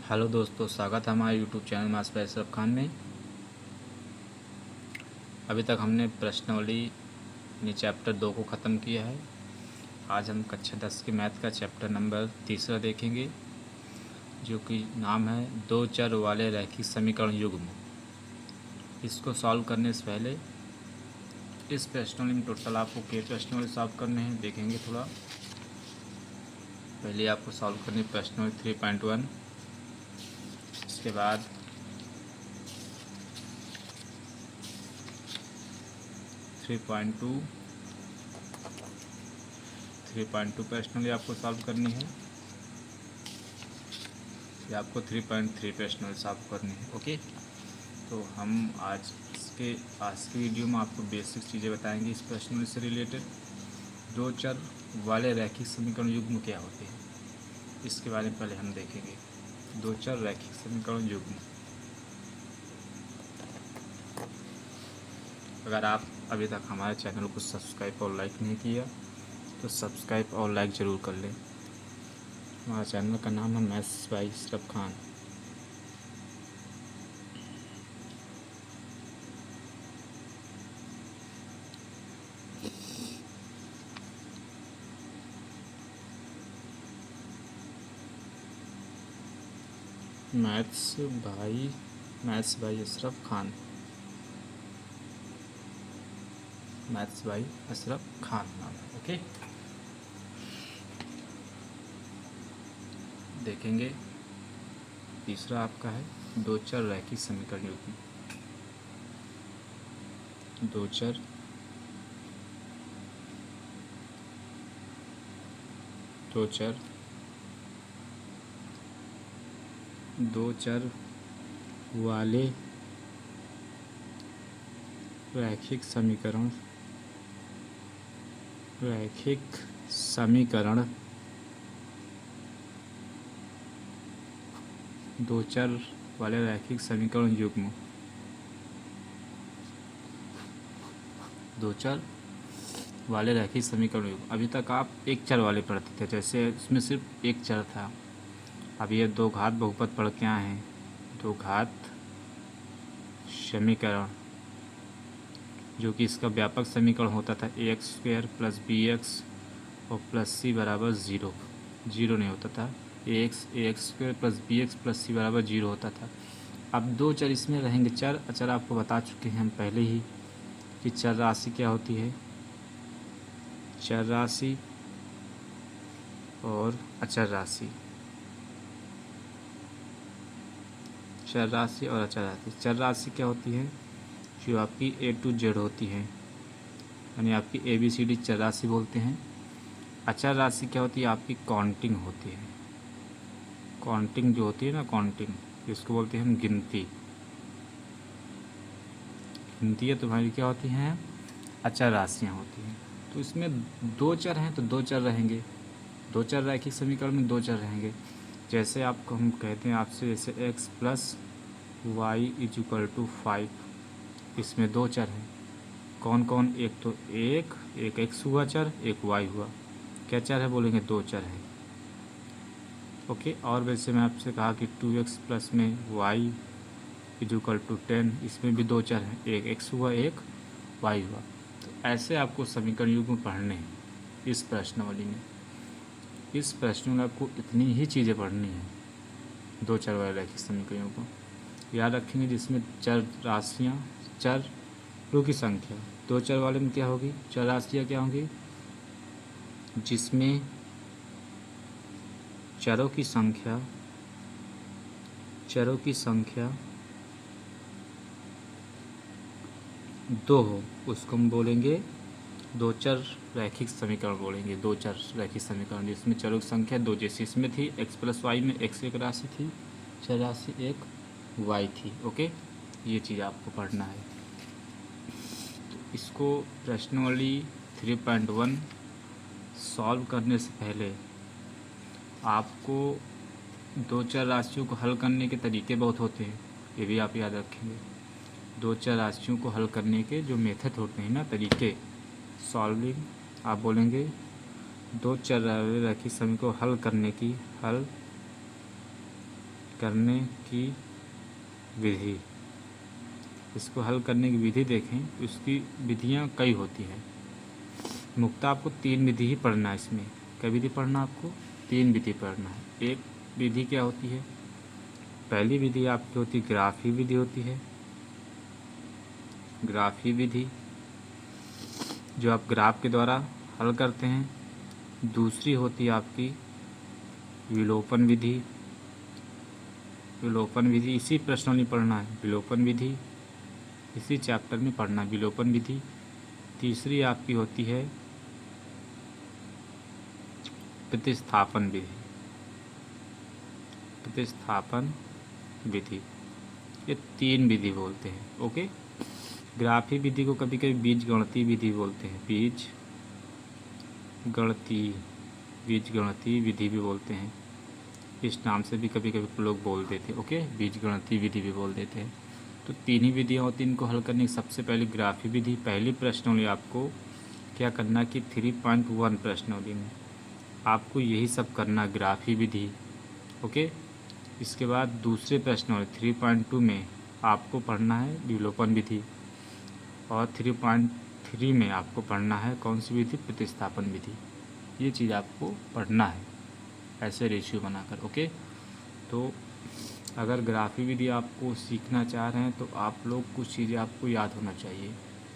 Hello दोस्तों, स्वागत है हमारे YouTube channel mass by Ashraf Khan में। अभी तक हमने प्रश्नावली यानी चैप्टर 2 को ख़त्म किया है। आज हम कक्षा 10 के मैथ का चैप्टर नंबर 3 देखेंगे, जो कि नाम है दो चर वाले रैखिक समीकरण युग्म। इसको सॉल्व करने से पहले इस प्रश्नावली में टोटल आपको के प्रश्नावली सॉल्व करने हैं, देखेंगे थोड़ा। पहले आपको सॉल्व करनी प्रश्नावली 3.1, इसके बाद 3.2 प्रश्नावली आपको सॉल्व करनी है। फिर आपको 3.3 प्रश्नावली सॉल्व करनी है। ओके, तो हम आज की वीडियो में आपको बेसिक चीज़ें बताएंगे इस प्रश्नावली से रिलेटेड। दो चर वाले रैखिक समीकरण युग्म क्या होते हैं, इसके बारे में पहले हम देखेंगे। दो चर रैखिक समीकरण युग्म। अगर आप अभी तक हमारे चैनल को सब्सक्राइब और लाइक नहीं किया तो सब्सक्राइब और लाइक ज़रूर कर लें। हमारे चैनल का नाम है maths by Ashraf Khan. Maths by Ashraf Khan. Maths by Ashraf Khan नाम है। ओके, देखेंगे। तीसरा आपका है दो चर रैखिक समीकरण युग्म। दो चर वाले रैखिक समीकरण दो चर वाले रैखिक समीकरण युग्म। दो चर वाले रैखिक समीकरण युग्म। अभी तक आप एक चर वाले पढ़ते थे, जैसे इसमें सिर्फ एक चर था। अब ये दो घात बहुपद पढ़ के आए हैं। दो घात समीकरण, जो कि इसका व्यापक समीकरण होता था ax² + bx और +c बराबर 0 नहीं होता था। ax² + bx + c बराबर 0 होता था। अब दो चर इसमें रहेंगे। चर अचर आपको बता चुके हैं हम पहले ही कि चर राशि क्या होती है। चर राशि और अचर राशि। चर राशि और अचर राशि। चर राशि क्या होती है? जो आपकी A to Z होती है, यानी आपकी ABCD चर राशि बोलते हैं। अचर राशि क्या होती है? आपकी काउंटिंग होती है। काउंटिंग जो होती है ना, काउंटिंग, इसको बोलते हैं हम गिनती। गिनती है तुम्हारी क्या होती हैं? अचर राशियाँ होती हैं। तो इसमें दो चर हैं तो दो चर रहेंगे। दो चर रैखिक समीकरण में दो चर रहेंगे। जैसे आपको हम कहते हैं आपसे, जैसे x + y = 5, इसमें दो चर हैं। कौन कौन? एक तो एक x हुआ चर, एक y हुआ। क्या चर है बोलेंगे? दो चर है। ओके, और वैसे मैं आपसे कहा कि 2x + में y = 10, इसमें भी दो चर हैं, एक x हुआ, एक y हुआ। तो ऐसे आपको समीकरण युग्म पढ़ने हैं इस प्रश्नावली में। इस प्रश्न में आपको इतनी ही चीज़ें पढ़नी है। दो चर वाले रैखिक समीकरणों को याद रखेंगे, जिसमें चर राशियाँ, चरों की संख्या। दो चर वाले में क्या होगी? चर राशियाँ क्या होंगी? जिसमें चरों की संख्या दो हो, उसको हम बोलेंगे दो चर रैखिक समीकरण बोलेंगे। दो चर रैखिक समीकरण जिसमें चरों की संख्या दो, जैसे इसमें थी x + y में x एक राशि थी, चर राशि एक y थी। ओके, ये चीज़ आपको पढ़ना है। तो इसको प्रश्नावली 3.1 सॉल्व करने से पहले आपको दो चर राशियों को हल करने के तरीके बहुत होते हैं, ये भी आप याद रखेंगे। दो चर राशियों को हल करने के जो मेथड होते हैं ना, तरीके, सॉल्विंग, आप बोलेंगे दो चर रैखिक समीकरण को हल करने की विधि, इसको हल करने की विधि देखें तो इसकी विधियाँ कई होती हैं। मुख्यतः आपको 3 विधि ही पढ़ना है इसमें। क्या विधि पढ़ना आपको? 3 विधि पढ़ना है। एक विधि क्या होती है? पहली विधि आपकी होती है ग्राफी विधि होती है, ग्राफी विधि जो आप ग्राफ के द्वारा हल करते हैं। दूसरी होती है आपकी विलोपन विधि, विलोपन विधि इसी प्रश्न में पढ़ना है, विलोपन विधि इसी चैप्टर में पढ़ना है, विलोपन विधि। तीसरी आपकी होती है प्रतिस्थापन विधि, प्रतिस्थापन विधि। ये 3 विधि बोलते हैं। ओके, ग्राफी विधि को कभी कभी बीजगणितीय विधि बोलते हैं, बीजगणितीय विधि भी बोलते हैं। इस नाम से भी कभी कभी लोग बोल देते हैं। ओके, बीजगणितीय विधि भी बोल देते हैं। तो 3 ही विधियाँ होती हैं इनको हल करने की। सबसे पहले ग्राफी विधि, पहली प्रश्नावली आपको क्या करना कि 3.1 प्रश्नावली में आपको यही सब करना, ग्राफी विधि। ओके, इसके बाद दूसरे प्रश्नावली 3.2 में आपको पढ़ना है विलोपन विधि, और 3.3 में आपको पढ़ना है कौन सी विधि? प्रतिस्थापन विधि। ये चीज़ आपको पढ़ना है ऐसे रेशियो बनाकर। ओके, तो अगर ग्राफी विधि आपको सीखना चाह रहे हैं तो आप लोग कुछ चीज़ें आपको याद होना चाहिए,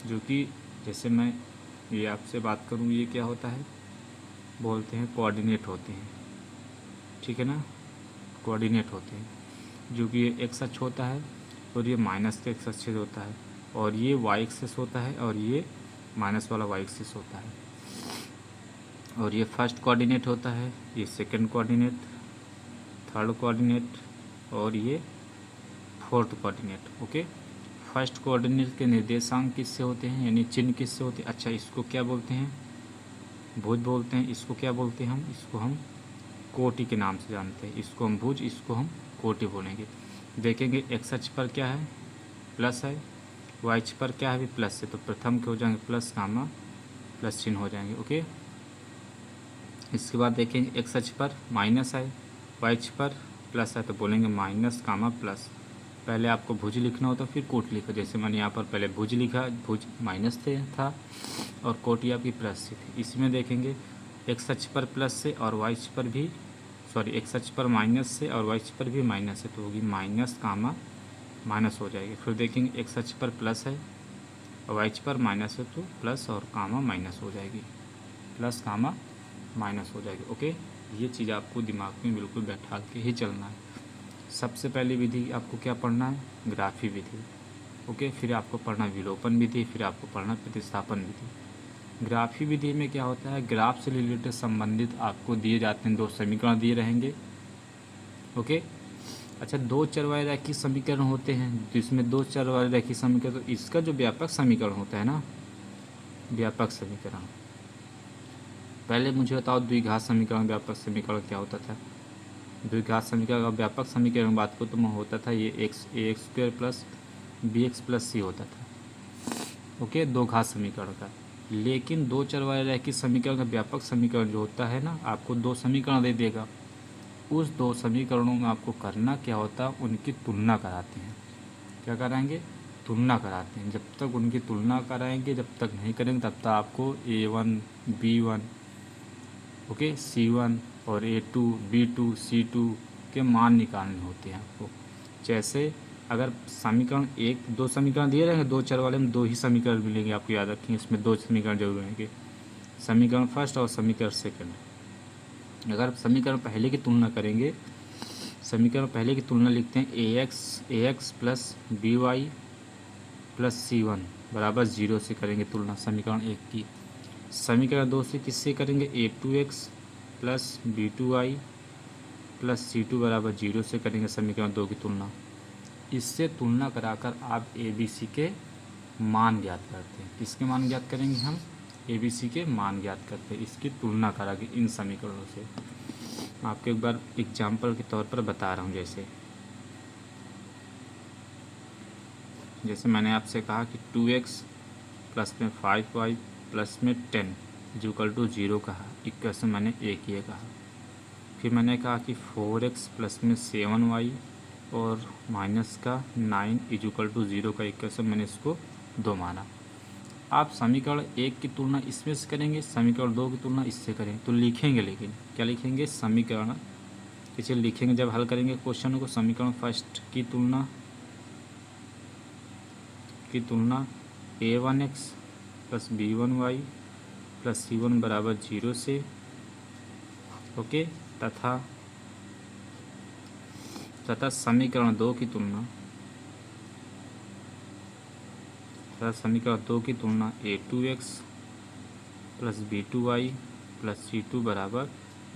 जो कि जैसे मैं ये आपसे बात करूँ, ये क्या होता है बोलते हैं कोऑर्डिनेट होते हैं, ठीक है ना, कोऑर्डिनेट होते हैं, जो कि ये एक्स अक्ष होता है और ये माइनस का एक्स अक्ष होता है, और ये वाई एक्सिस होता है और ये माइनस वाला वाई एक्सिस होता है, और ये फर्स्ट कोऑर्डिनेट होता है, ये सेकंड कोऑर्डिनेट, थर्ड कोऑर्डिनेट और ये fourth coordinate. Okay, first coordinate के निर्देशांक किससे होते हैं, यानी चिन्ह किससे होते हैं? अच्छा, इसको क्या बोलते हैं? भुज बोलते हैं। इसको क्या बोलते हैं हम? इसको हम कोटि के नाम से जानते हैं। इसको हम भुज, इसको हम कोटि बोलेंगे। देखेंगे एक्स अक्ष पर क्या है? प्लस है। वाई अक्ष पर क्या है? भी प्लस है। तो प्रथम के हो जाएंगे प्लस कामा प्लस चिन्ह हो जाएंगे। ओके, इसके बाद देखेंगे एक्स अक्ष पर माइनस है, वाई अक्ष पर प्लस है, तो बोलेंगे माइनस कामा प्लस। पहले आपको भुज लिखना होता फिर कोट लिखो। जैसे मैंने यहाँ पर पहले भुज लिखा, भुज माइनस से था और कोटि आपकी प्लस से थी। इसमें देखेंगे एक्स अक्ष पर प्लस से और वाई अक्ष पर भी, सॉरी एक्स अक्ष पर माइनस से और वाई अक्ष पर भी माइनस है, तो होगी माइनस कामा माइनस हो जाएगी। फिर देखेंगे एक्स अक्ष पर प्लस है और वाई अक्ष पर माइनस है, तो प्लस और कामा माइनस हो जाएगी, प्लस कामा माइनस हो जाएगी। ओके, ये चीज़ आपको दिमाग में बिल्कुल बैठा के ही चलना है। सबसे पहली विधि आपको क्या पढ़ना है? ग्राफी विधि। ओके, फिर आपको पढ़ना विलोपन विधि, फिर आपको पढ़ना प्रतिस्थापन विधि। ग्राफी विधि में क्या होता है? ग्राफ से रिलेटेड संबंधित आपको दिए जाते हैं 2 समीकरण दिए रहेंगे। ओके, अच्छा, 2 चर वाले रैखिक समीकरण होते हैं, जिसमें 2 चर वाले रैखिक समीकरण, तो इसका जो व्यापक समीकरण होता है ना, व्यापक समीकरण, पहले मुझे बताओ द्विघात समीकरण व्यापक समीकरण क्या होता था? द्विघात समीकरण का व्यापक समीकरण बात को तो होता था ये x a x square plus b x plus c होता था। ओके, 2 घात समीकरण का। लेकिन 2 चर वाले रैखिक समीकरण का व्यापक समीकरण जो होता है ना, आपको 2 समीकरण दे देगा। उस 2 समीकरणों में आपको करना क्या होता है? उनकी तुलना कराते हैं। क्या कराएंगे? तुलना कराते हैं। जब तक उनकी तुलना कराएंगे, जब तक नहीं करेंगे, तब तक आपको A1 B1 ओके C1 और A2 B2 C2 के मान निकालने होते हैं आपको। जैसे अगर समीकरण 2 समीकरण दिए रहेंगे, 2 चर वाले में 2 ही समीकरण मिलेंगे, आपको याद रखेंगे, इसमें 2 समीकरण जरूर रहेंगे, समीकरण फर्स्ट और समीकरण सेकंड। अगर समीकरण पहले की तुलना करेंगे, समीकरण पहले की तुलना लिखते हैं ax plus by plus C1 बराबर 0 से करेंगे तुलना समीकरण 1 की। समीकरण 2 से किससे करेंगे? A2x plus B2y plus C2 बराबर 0 से करेंगे समीकरण 2 की तुलना। इससे तुलना कराकर आप ABC के मान ज्ञात करते हैं। किसके मान ज्ञात करेंगे? हम ABC के मान ज्ञात करते हैं, इसकी तुलना करा के इन समीकरणों से। आपको एक बार एग्जाम्पल के तौर पर बता रहा हूँ। जैसे मैंने आपसे कहा कि 2x प्लस में 5y प्लस में 10 इक्वल टू 0 कहा, इक्वेशन मैंने एक ये कहा। फिर मैंने कहा कि 4x प्लस में 7y और माइनस का 9 इक्वल टू 0 का इक्वेशन मैंने इसको 2 माना। आप समीकरण 1 की तुलना इसमें से करेंगे, समीकरण 2 की तुलना इससे करेंगे तो लिखेंगे, लेकिन क्या लिखेंगे, समीकरण इसे लिखेंगे जब हल करेंगे क्वेश्चन को, समीकरण फर्स्ट की तुलना a1x plus b1y plus c1 बराबर 0 से, ओके, तथा समीकरण 2 की तुलना a2x plus b2y plus c2 बराबर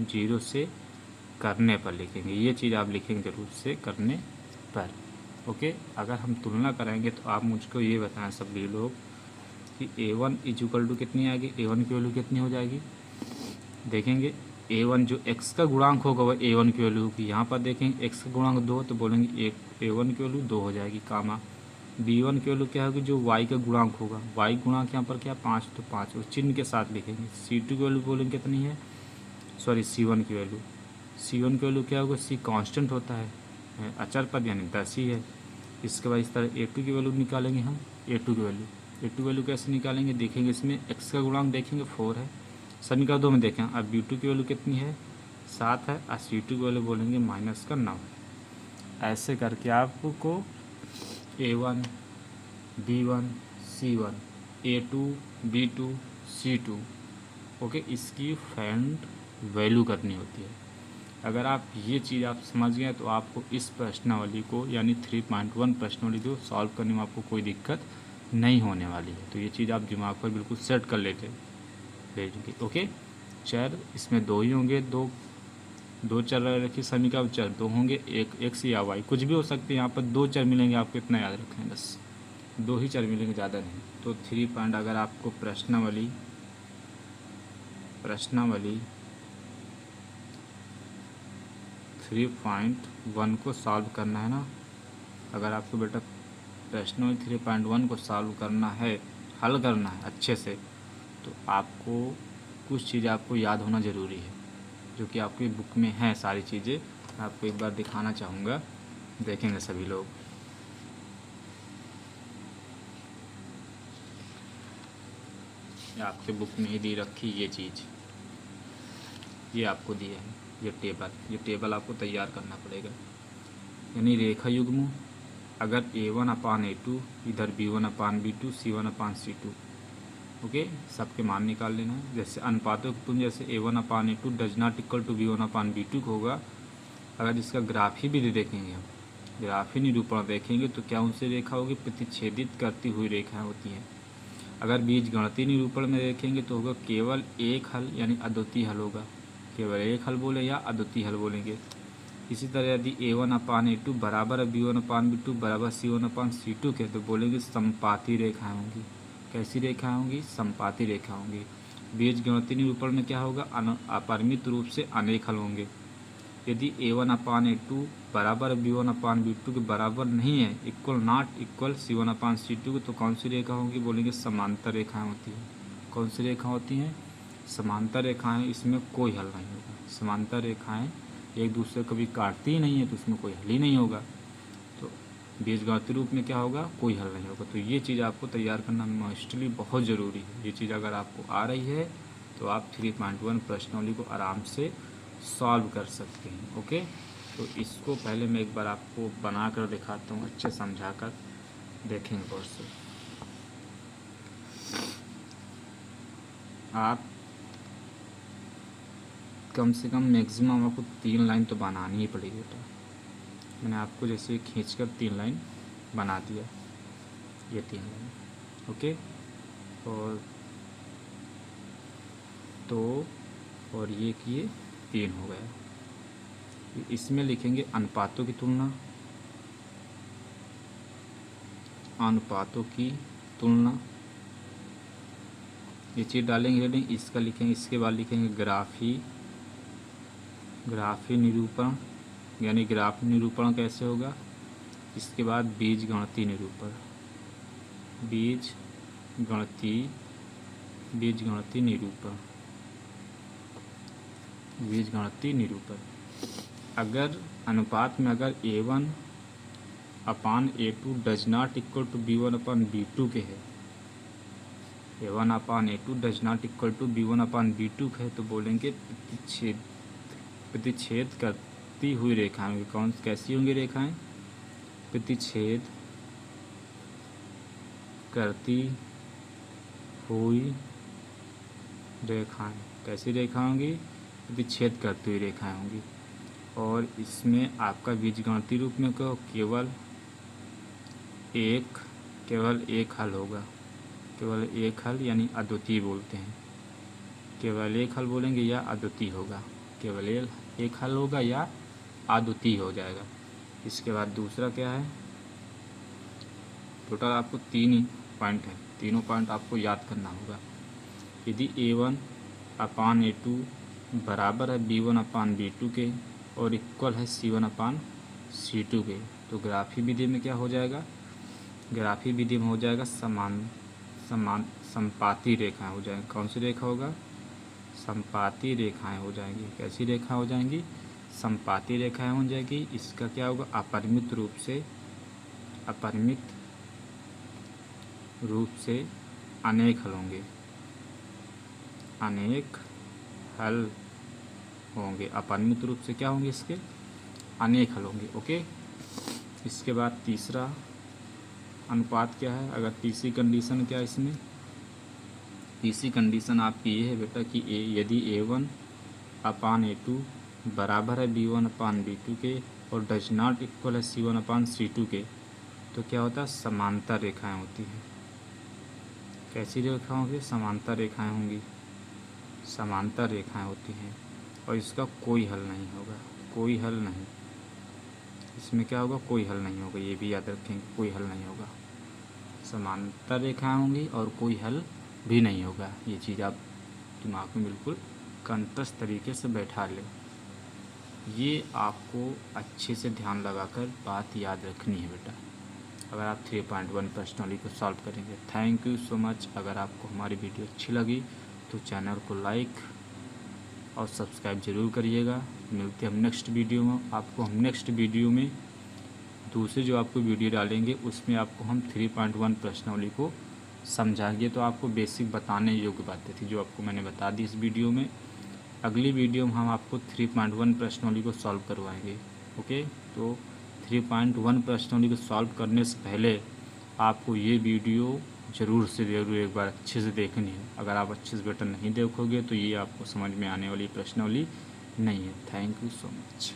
0 से करने पर लिखेंगे। ये चीज़ आप लिखेंगे जरूर से करने पर, ओके। अगर हम तुलना कराएंगे तो आप मुझको ये बताएं सभी लोग कि a1 इक्वल टू कितनी आएगी, a1 की वैल्यू कितनी हो जाएगी। देखेंगे a1 जो x का गुणांक होगा वह a1 की वैल्यू होगी। यहाँ पर देखेंगे x का गुणांक 2 तो बोलेंगे a1 की वैल्यू 2 हो जाएगी, कामा b1 की वैल्यू क्या होगी, जो y का गुणांक होगा, y गुणांक यहाँ पर क्या 5 तो 5 उस चिन्ह के साथ लिखेंगे। c2 की वैल्यू बोलेंगे कितनी है, सॉरी c1 की वैल्यू क्या होगा, c कांस्टेंट होता है, अचर पद यानी 10 ही है। इसके बाद इस तरह a2 की वैल्यू निकालेंगे हम, a2 की वैल्यू कैसे निकालेंगे, देखेंगे इसमें x का गुणांक देखेंगे 4 है, समीकरण 2 में देखें। अब b2 की वैल्यू कितनी है 7 है, और c2 की वैल्यू बोलेंगे माइनस का 9 है। ऐसे करके आपको a1 b1 c1 a2 b2 c2, okay, इसकी फाइंड वैल्यू करनी होती है। अगर आप ये चीज़ आप समझ गए तो आपको इस प्रश्नावली को यानी 3.1 प्रश्नावली को सॉल्व करने में आपको कोई दिक्कत नहीं होने वाली है। तो ये चीज़ आप दिमाग पर बिल्कुल सेट कर लेंगे, ओके। चर इसमें 2 ही होंगे, दो चर रखिए, समीकरण चर 2 होंगे, एक एक्स या वाई कुछ भी हो सकते हैं। यहाँ पर 2 चर मिलेंगे, आपको इतना याद रखें, बस 2 ही चर मिलेंगे, ज़्यादा नहीं। तो 3 पॉइंट अगर आपको प्रश्नावली 3.1 को सॉल्व करना है ना, अगर आपको बेटा प्रश्नावली 3.1 को सॉल्व करना है, हल करना है अच्छे से, तो आपको कुछ चीज़ आपको याद होना ज़रूरी है, जो कि आपकी बुक में है सारी चीज़ें। आपको एक बार दिखाना चाहूँगा, देखेंगे सभी लोग। आपके बुक में ही दी रखी ये चीज़, ये आपको दिया है, ये टेबल आपको तैयार करना पड़ेगा। यानी रेखा युग्म अगर a1/a2 इधर b1/b2 c1/c2, ओके, सबके मान निकाल लेना है। जैसे अनुपातों की तुम जैसे a1/a2 does not equal to b1/b2 होगा। अगर इसका ग्राफी भी देखेंगे हम, ग्राफी निरूपण देखेंगे तो क्या उनसे रेखा होगी, प्रतिच्छेदित करती हुई रेखाएं होती हैं। अगर बीज गणितीय निरूपण में देखेंगे तो होगा केवल एक हल यानी अद्वितीय हल होगा, केवल एक हल बोले या अद्वितीय हल बोलेंगे। इसी तरह यदि a1/a2 बराबर b1/b2 बराबर c1/c2 के तो बोलेंगे संपाती रेखाएं होंगी। कैसी रेखाएं होंगी, संपाती रेखा होंगी। बीज गणितीय निरूपण में क्या होगा, अपरिमित रूप से अनेक हल होंगे। यदि a1/a2 बराबर b1/b2 के बराबर नहीं है, इक्वल नॉट इक्वल c1/c2 तो कौन सी रेखा होंगी, बोलेंगे समांतर रेखाएं होती हैं। कौन सी रेखा होती हैं, समांतर रेखाएं। इसमें कोई हल नहीं होगा, समांतर रेखाएं एक दूसरे को कभी काटती ही नहीं है, तो उसमें कोई हल ही नहीं होगा। तो बीजगणितीय रूप में क्या होगा, कोई हल नहीं होगा। तो ये चीज़ आपको तैयार करना मोस्टली बहुत ज़रूरी है। ये चीज़ अगर आपको आ रही है तो आप 3.1 प्रश्नावली को आराम से सॉल्व कर सकते हैं, ओके। तो इसको पहले मैं एक बार आपको बना कर दिखाता हूँ, अच्छे समझा कर देखेंगे गौर से। आप कम से कम मैक्सिमम आपको 3 लाइन तो बनानी ही पड़ेगी बेटा। मैंने आपको जैसे खींचकर 3 लाइन बना दिया, ये 3 लाइन, ओके। और ये किए 3 हो गया। इसमें लिखेंगे अनुपातों की तुलना, ये चीज़ डालेंगे हेडिंग, इसका लिखेंगे। इसके बाद लिखेंगे ग्राफी निरूपण, यानी ग्राफ निरूपण कैसे होगा। इसके बाद बीज गणितीय निरूपण। अगर अनुपात में अगर a1 upon A2 does not equal to B1 upon B2 के है, A1 upon A2 does not equal to B1 upon B2 है, तो बोलेंगे प्रतिच्छेद करती हुई रेखाएं होंगी। कौन कैसी होंगी रेखाएं? प्रतिच्छेद करती हुई रेखाएं। कैसी रेखा होंगी? प्रतिच्छेद करती हुई रेखाएं होंगी। और इसमें आपका बीजगणितीय रूप में केवल एक हल होगा, केवल एक हल यानी अद्वितीय बोलते हैं। केवल एक हल बोलेंगे या अद्वितीय होगा, केवल एक हल होगा या अद्वितीय हो जाएगा। इसके बाद दूसरा क्या है? टोटल आपको 3 ही पॉइंट है, तीनों पॉइंट आपको याद करना होगा। यदि A1 अपान A2 बराबर है B1 अपान B2 के और इक्वल है C1 अपान C2 के, तो ग्राफी विधि में क्या हो जाएगा? ग्राफी विधि में हो जाएगा संपाती रेखाएं हो जाएंगी। कौन सी रेखा होगा? संपाती रेखाएं हो जाएंगी। कैसी रेखा हो जाएंगी? संपाती रेखाएं हो जाएगी। इसका क्या होगा? अपरिमित रूप से अनेक हल होंगे, अनेक हल होंगे। अपरिमित रूप से क्या होंगे? इसके अनेक हल होंगे। ओके। इसके बाद तीसरा अनुपात क्या है? अगर तीसरी कंडीशन क्या है इसमें? तीसरी कंडीशन आपकी ये है बेटा कि यदि A1 अपान A2 बराबर है B1 अपान B2 के और डज नॉट इक्वल है C1 अपान C2 के, तो क्या होता है? समांतर रेखाएं होती हैं। कैसी रेखा होंगी? समांतर रेखाएं होंगी, समांतर रेखाएं होती हैं। और इसका कोई हल नहीं होगा, कोई हल नहीं। इसमें क्या होगा? कोई हल नहीं होगा। ये भी याद रखेंगे, कोई हल नहीं होगा। समांतर रेखाएं होंगी और कोई हल भी नहीं होगा। ये चीज़ आप दिमाग में बिल्कुल कंठस्थ तरीके से बैठा लें। ये आपको अच्छे से ध्यान लगाकर बात याद रखनी है बेटा, अगर आप 3.1 प्रश्नावली को सॉल्व करेंगे। Thank you so much. अगर आपको हमारी वीडियो अच्छी लगी तो चैनल को लाइक और सब्सक्राइब ज़रूर करिएगा। मिलते हैं हम नेक्स्ट वीडियो में। आपको हम नेक्स्ट वीडियो में दूसरी जो आपको वीडियो डालेंगे उसमें आपको हम 3.1 प्रश्नावली को समझाएंगे। तो आपको बेसिक बताने योग्य बातें थी जो आपको मैंने बता दी इस वीडियो में। अगली वीडियो में हम आपको 3.1 प्रश्नावली को सॉल्व करवाएंगे। ओके, तो 3.1 प्रश्नावली को सॉल्व करने से पहले आपको ये वीडियो ज़रूर एक बार अच्छे से देखनी है। अगर आप अच्छे से बेटा नहीं देखोगे तो ये आपको समझ में आने वाली प्रश्नावली नहीं है। Thank you so much.